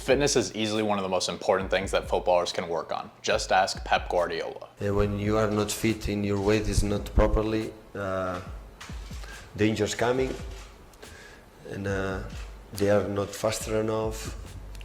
Fitness is easily one of the most important things that footballers can work on. Just ask Pep Guardiola. When you are not fit and your weight is not properly, danger's coming, and they are not faster enough,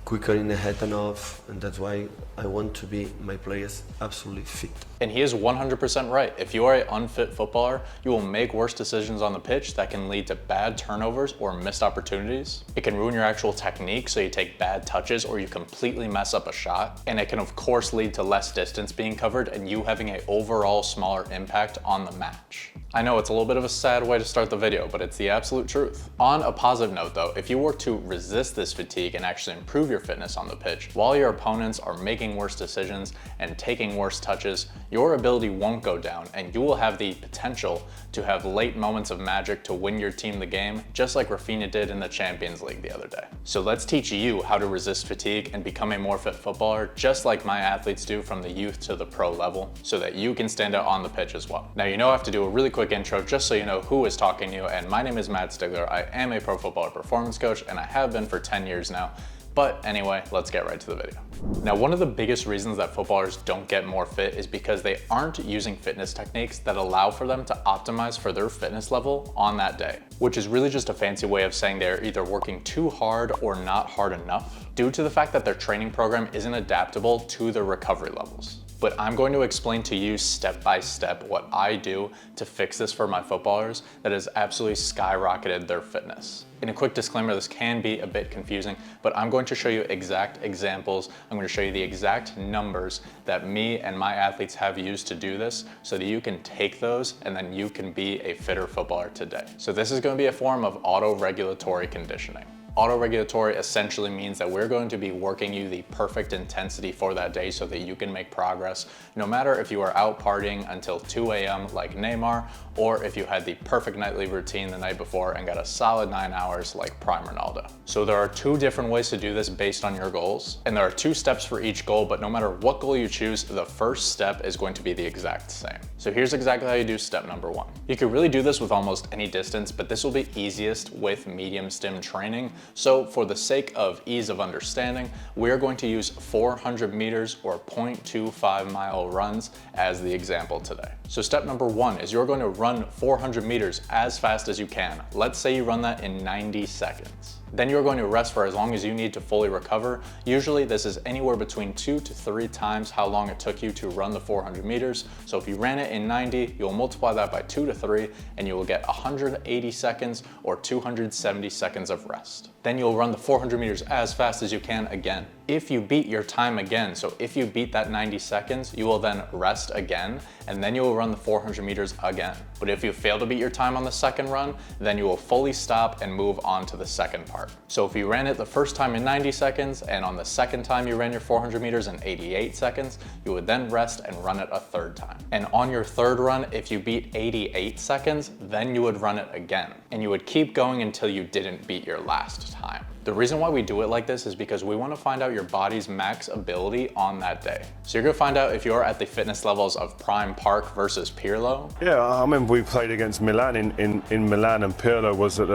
quicker in the head enough, and that's why I want to be my players absolutely fit. And he is 100% right. If you are an unfit footballer, you will make worse decisions on the pitch that can lead to bad turnovers or missed opportunities. It can ruin your actual technique, so you take bad touches or you completely mess up a shot. And it can of course lead to less distance being covered and you having an overall smaller impact on the match. I know it's a little bit of a sad way to start the video, but it's the absolute truth. On a positive note though, if you work to resist this fatigue and actually improve your fitness on the pitch, while your opponents are making worse decisions and taking worse touches, your ability won't go down and you will have the potential to have late moments of magic to win your team the game, just like Rafinha did in the Champions League the other day. So let's teach you how to resist fatigue and become a more fit footballer, just like my athletes do from the youth to the pro level, so that you can stand out on the pitch as well. Now, you know I have to do a really quick intro just so you know who is talking to you, and my name is Matt Stigler. I am a pro footballer performance coach and I have been for 10 years now. But anyway, let's get right to the video. Now, one of the biggest reasons that footballers don't get more fit is because they aren't using fitness techniques that allow for them to optimize for their fitness level on that day, which is really just a fancy way of saying they're either working too hard or not hard enough, due to the fact that their training program isn't adaptable to their recovery levels. But I'm going to explain to you step by step what I do to fix this for my footballers that has absolutely skyrocketed their fitness. And a quick disclaimer, this can be a bit confusing, but I'm going to show you exact examples. I'm going to show you the exact numbers that me and my athletes have used to do this so that you can take those and then you can be a fitter footballer today. So this is going to be a form of auto-regulatory conditioning. Auto-regulatory essentially means that we're going to be working you the perfect intensity for that day so that you can make progress, no matter if you are out partying until 2 a.m. like Neymar, or if you had the perfect nightly routine the night before and got a solid 9 hours like prime Ronaldo. So there are two different ways to do this based on your goals, and there are 2 steps for each goal, but no matter what goal you choose, the first step is going to be the exact same. So here's exactly how you do step number 1. You could really do this with almost any distance, but this will be easiest with medium stim training. So for the sake of ease of understanding, we're going to use 400 meters or 0.25 mile runs as the example today. So step number 1 is you're going to run 400 meters as fast as you can. Let's say you run that in 90 seconds. Then you're going to rest for as long as you need to fully recover. Usually this is anywhere between 2 to 3 times how long it took you to run the 400 meters. So if you ran it in 90, you'll multiply that by 2 to 3 and you will get 180 seconds or 270 seconds of rest. Then you'll run the 400 meters as fast as you can again. If you beat your time again, so if you beat that 90 seconds, you will then rest again, and then you will run the 400 meters again. But if you fail to beat your time on the second run, then you will fully stop and move on to the second part. So if you ran it the first time in 90 seconds, and on the second time you ran your 400 meters in 88 seconds, you would then rest and run it a third time. And on your third run, if you beat 88 seconds, then you would run it again. And you would keep going until you didn't beat your last time. The reason why we do it like this is because we want to find out your body's max ability on that day. So you're going to find out if you're at the fitness levels of Prime Park versus Pirlo. Yeah, I remember we played against Milan in Milan, and Pirlo was at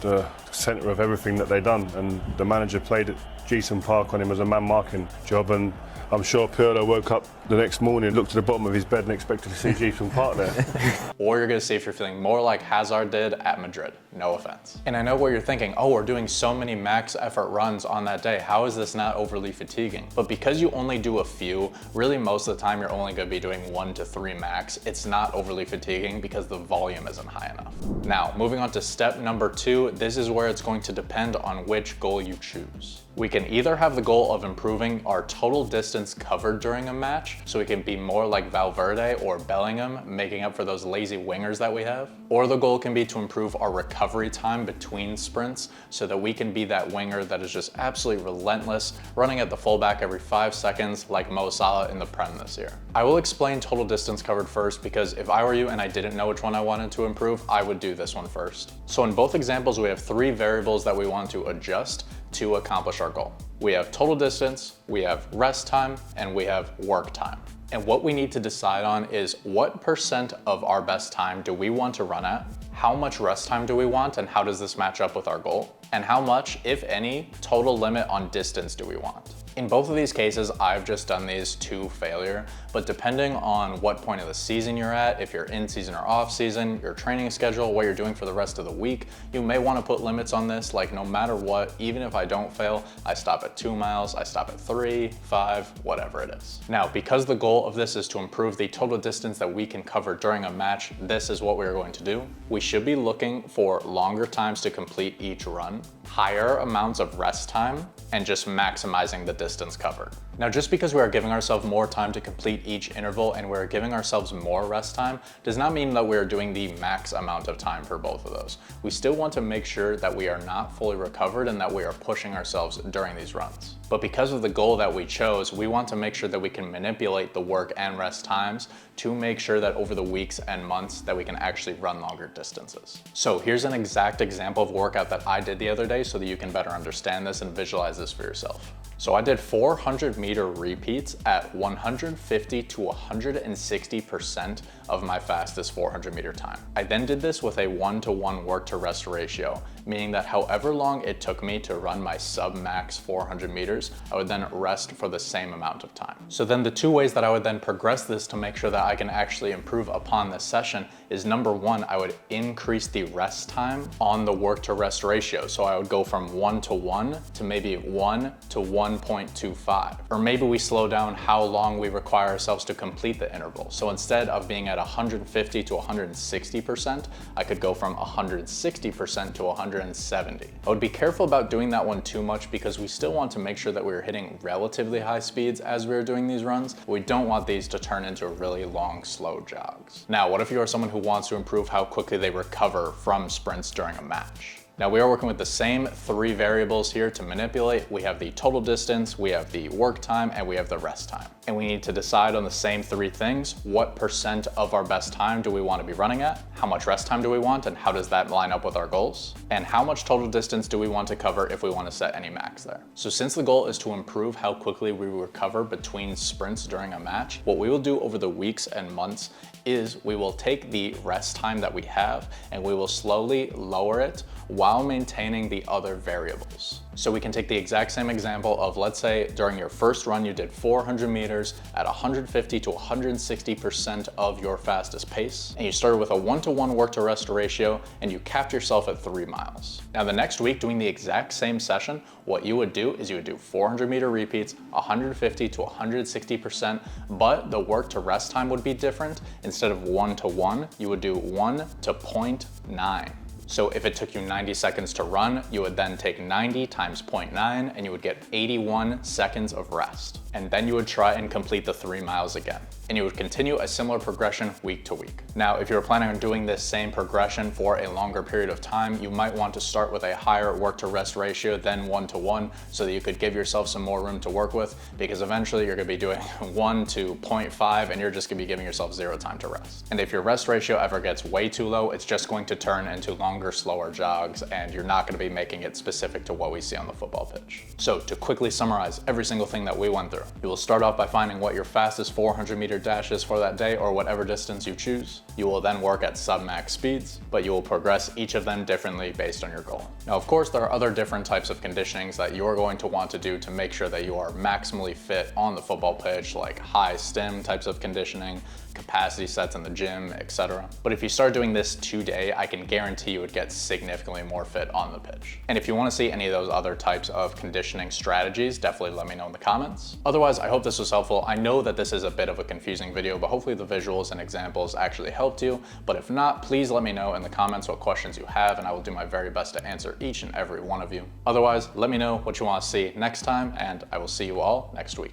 the centre of everything that they'd done, and the manager played at Geeson Park on him as a man marking job, and I'm sure Pirlo woke up the next morning, looked at the bottom of his bed and expected to see Geeson Park there. Or you're gonna see if you're feeling more like Hazard did at Madrid, no offense. And I know what you're thinking, oh, we're doing so many max effort runs on that day, how is this not overly fatiguing? But because you only do a few, really most of the time you're only gonna be doing 1 to 3 max, it's not overly fatiguing because the volume isn't high enough. Now, moving on to step number 2, this is where it's going to depend on which goal you choose. We can either have the goal of improving our total distance covered during a match, so we can be more like Valverde or Bellingham, making up for those lazy wingers that we have. Or the goal can be to improve our recovery time between sprints, so that we can be that winger that is just absolutely relentless, running at the fullback every 5 seconds like Mo Salah in the Prem this year. I will explain total distance covered first, because if I were you and I didn't know which one I wanted to improve, I would do this one first. So in both examples, we have 3 variables that we want to adjust to accomplish our goal. We have total distance, we have rest time, and we have work time. And what we need to decide on is what % of our best time do we want to run at? How much rest time do we want, and how does this match up with our goal? And how much, if any, total limit on distance do we want? In both of these cases, I've just done these to failure, but depending on what point of the season you're at, if you're in season or off season, your training schedule, what you're doing for the rest of the week, you may want to put limits on this. Like no matter what, even if I don't fail, I stop at 2 miles, I stop at 3, 5, whatever it is. Now, because the goal of this is to improve the total distance that we can cover during a match, this is what we're going to do. We should be looking for longer times to complete each run, higher amounts of rest time, and just maximizing the distance covered. Now, just because we are giving ourselves more time to complete each interval and we're giving ourselves more rest time does not mean that we're doing the max amount of time for both of those. We still want to make sure that we are not fully recovered and that we are pushing ourselves during these runs. But because of the goal that we chose, we want to make sure that we can manipulate the work and rest times to make sure that over the weeks and months that we can actually run longer distances. So here's an exact example of workout that I did the other day so that you can better understand this and visualize this for yourself. So I did 400-meter repeats at 150 to 160% of my fastest 400-meter time. I then did this with a 1-to-1 work to rest ratio, meaning that however long it took me to run my sub-max 400 meters, I would then rest for the same amount of time. So then the two ways that I would then progress this to make sure that I can actually improve upon this session is number one, I would increase the rest time on the work to rest ratio. So I would go from 1-to-1 to maybe 1 to 1.25. Or maybe we slow down how long we require ourselves to complete the interval. So instead of being at 150 to 160%, I could go from 160% to 170. I would be careful about doing that one too much because we still want to make sure that we're hitting relatively high speeds as we're doing these runs. We don't want these to turn into really long, slow jogs. Now, what if you are someone who wants to improve how quickly they recover from sprints during a match? Now we are working with the same 3 variables here to manipulate. We have the total distance, we have the work time, and we have the rest time. And we need to decide on the same 3 things. What % of our best time do we want to be running at? How much rest time do we want, and how does that line up with our goals? And how much total distance do we want to cover if we want to set any max there? So since the goal is to improve how quickly we recover between sprints during a match, what we will do over the weeks and months is we will take the rest time that we have and we will slowly lower it while maintaining the other variables. So we can take the exact same example of, let's say during your first run you did 400 meters at 150 to 160% of your fastest pace, and you started with a 1-to-1 work to rest ratio and you capped yourself at 3 miles. Now the next week, doing the exact same session, what you would do is you would do 400-meter repeats, 150 to 160%, but the work to rest time would be different. Instead of 1-to-1, you would do 1 to 0.9. So if it took you 90 seconds to run, you would then take 90 times 0.9 and you would get 81 seconds of rest. And then you would try and complete the 3 miles again. And you would continue a similar progression week to week. Now, if you're planning on doing this same progression for a longer period of time, you might want to start with a higher work to rest ratio than 1-to-1 so that you could give yourself some more room to work with, because eventually you're gonna be doing 1 to 0.5 and you're just gonna be giving yourself 0 time to rest. And if your rest ratio ever gets way too low, it's just going to turn into longer, slower jogs, and you're not gonna be making it specific to what we see on the football pitch. So to quickly summarize every single thing that we went through, you will start off by finding what your fastest 400-meter dash is for that day or whatever distance you choose. You will then work at sub-max speeds, but you will progress each of them differently based on your goal. Now, of course, there are other different types of conditionings that you're going to want to do to make sure that you are maximally fit on the football pitch, like high stim types of conditioning, capacity sets in the gym, etc. But if you start doing this today, I can guarantee you would get significantly more fit on the pitch. And if you want to see any of those other types of conditioning strategies, definitely let me know in the comments. Otherwise, I hope this was helpful. I know that this is a bit of a confusing video, but hopefully the visuals and examples actually helped you. But if not, please let me know in the comments what questions you have, and I will do my very best to answer each and every one of you. Otherwise, let me know what you want to see next time, and I will see you all next week.